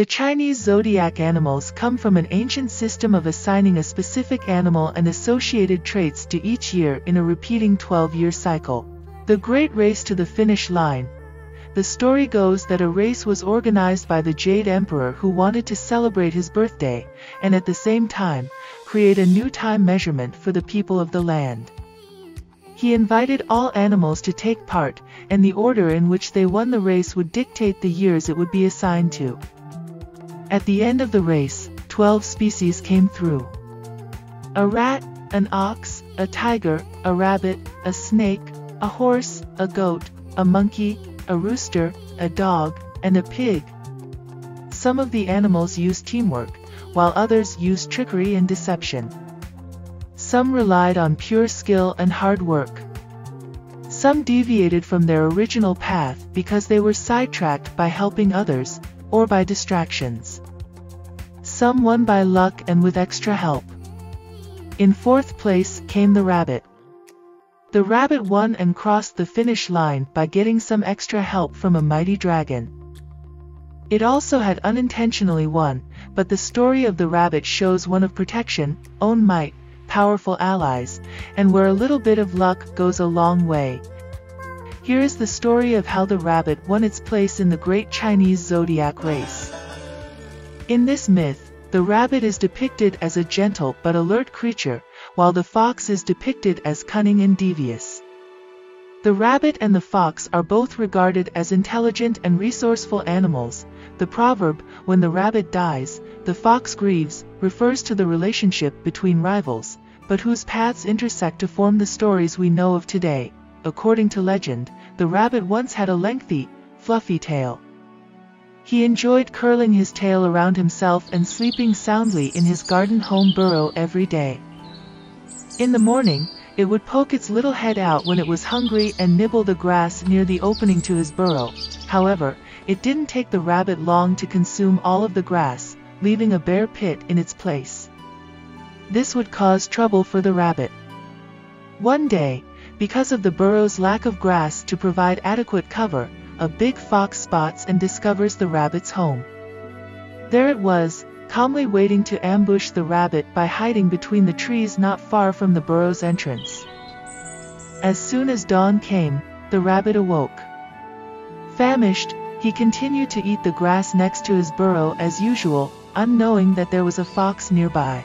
The Chinese zodiac animals come from an ancient system of assigning a specific animal and associated traits to each year in a repeating 12-year cycle. The Great Race to the Finish Line. The story goes that a race was organized by the Jade Emperor, who wanted to celebrate his birthday, and at the same time, create a new time measurement for the people of the land. He invited all animals to take part, and the order in which they won the race would dictate the years it would be assigned to. At the end of the race, 12 species came through. A rat, an ox, a tiger, a rabbit, a snake, a horse, a goat, a monkey, a rooster, a dog, and a pig. Some of the animals used teamwork, while others used trickery and deception. Some relied on pure skill and hard work. Some deviated from their original path because they were sidetracked by helping others, or by distractions. Some won by luck and with extra help. In fourth place came the rabbit. The rabbit won and crossed the finish line by getting some extra help from a mighty dragon. It also had unintentionally won, but the story of the rabbit shows one of protection, own might, powerful allies, and where a little bit of luck goes a long way. Here is the story of how the rabbit won its place in the great Chinese zodiac race. In this myth, the rabbit is depicted as a gentle but alert creature, while the fox is depicted as cunning and devious. The rabbit and the fox are both regarded as intelligent and resourceful animals. The proverb, "When the rabbit dies, the fox grieves," refers to the relationship between rivals, but whose paths intersect to form the stories we know of today. According to legend, the rabbit once had a lengthy, fluffy tail. He enjoyed curling his tail around himself and sleeping soundly in his garden home burrow every day. In the morning, it would poke its little head out when it was hungry and nibble the grass near the opening to his burrow. However, it didn't take the rabbit long to consume all of the grass, leaving a bare pit in its place. This would cause trouble for the rabbit. One day, because of the burrow's lack of grass to provide adequate cover, a big fox spots and discovers the rabbit's home. There it was, calmly waiting to ambush the rabbit by hiding between the trees not far from the burrow's entrance. As soon as dawn came, the rabbit awoke. Famished, he continued to eat the grass next to his burrow as usual, unknowing that there was a fox nearby.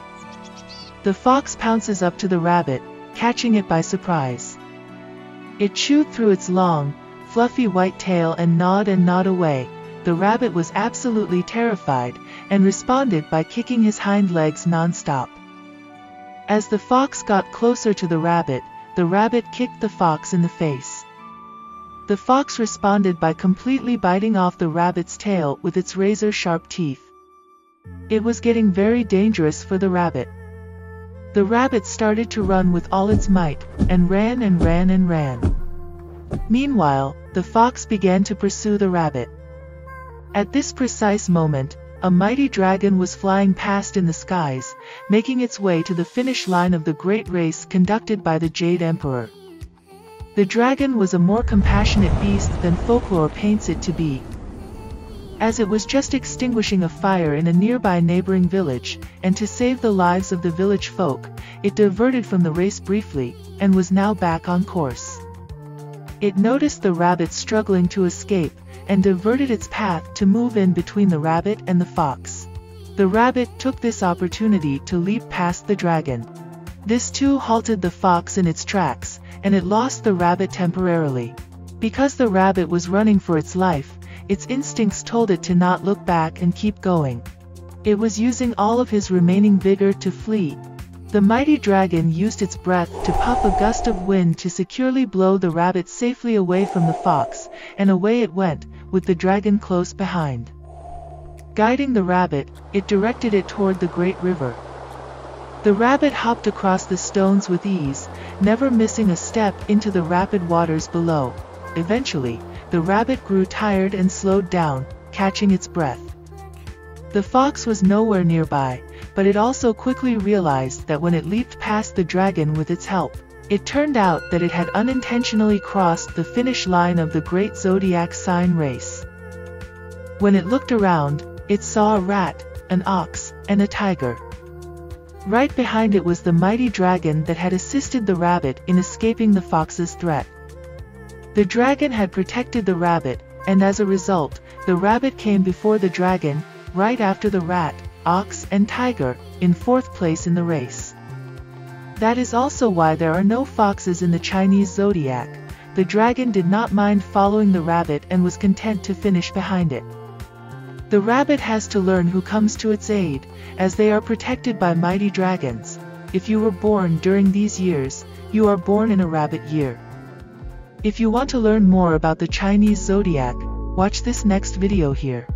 The fox pounces up to the rabbit, catching it by surprise. It chewed through its long, fluffy white tail and gnawed away. The rabbit was absolutely terrified, and responded by kicking his hind legs non-stop. As the fox got closer to the rabbit kicked the fox in the face. The fox responded by completely biting off the rabbit's tail with its razor-sharp teeth. It was getting very dangerous for the rabbit. The rabbit started to run with all its might, and ran and ran and ran. Meanwhile, the fox began to pursue the rabbit. At this precise moment, a mighty dragon was flying past in the skies, making its way to the finish line of the great race conducted by the Jade Emperor. The dragon was a more compassionate beast than folklore paints it to be. As it was just extinguishing a fire in a nearby neighboring village, and to save the lives of the village folk, it diverted from the race briefly, and was now back on course. It noticed the rabbit struggling to escape, and diverted its path to move in between the rabbit and the fox. The rabbit took this opportunity to leap past the dragon. This too halted the fox in its tracks, and it lost the rabbit temporarily. Because the rabbit was running for its life, its instincts told it to not look back and keep going. It was using all of his remaining vigor to flee. The mighty dragon used its breath to puff a gust of wind to securely blow the rabbit safely away from the fox, and away it went, with the dragon close behind. Guiding the rabbit, it directed it toward the great river. The rabbit hopped across the stones with ease, never missing a step into the rapid waters below. Eventually, the rabbit grew tired and slowed down, catching its breath. The fox was nowhere nearby, but it also quickly realized that when it leaped past the dragon with its help, it turned out that it had unintentionally crossed the finish line of the great zodiac sign race. When it looked around, It saw a rat, an ox, and a tiger. Right behind it was the mighty dragon that had assisted the rabbit in escaping the fox's threat. The dragon had protected the rabbit, and as a result, the rabbit came before the dragon, right after the rat, ox, and tiger, in fourth place in the race. That is also why there are no foxes in the Chinese zodiac. The dragon did not mind following the rabbit and was content to finish behind it. The rabbit has to learn who comes to its aid, as they are protected by mighty dragons. If you were born during these years, you are born in a rabbit year. If you want to learn more about the Chinese zodiac, watch this next video here.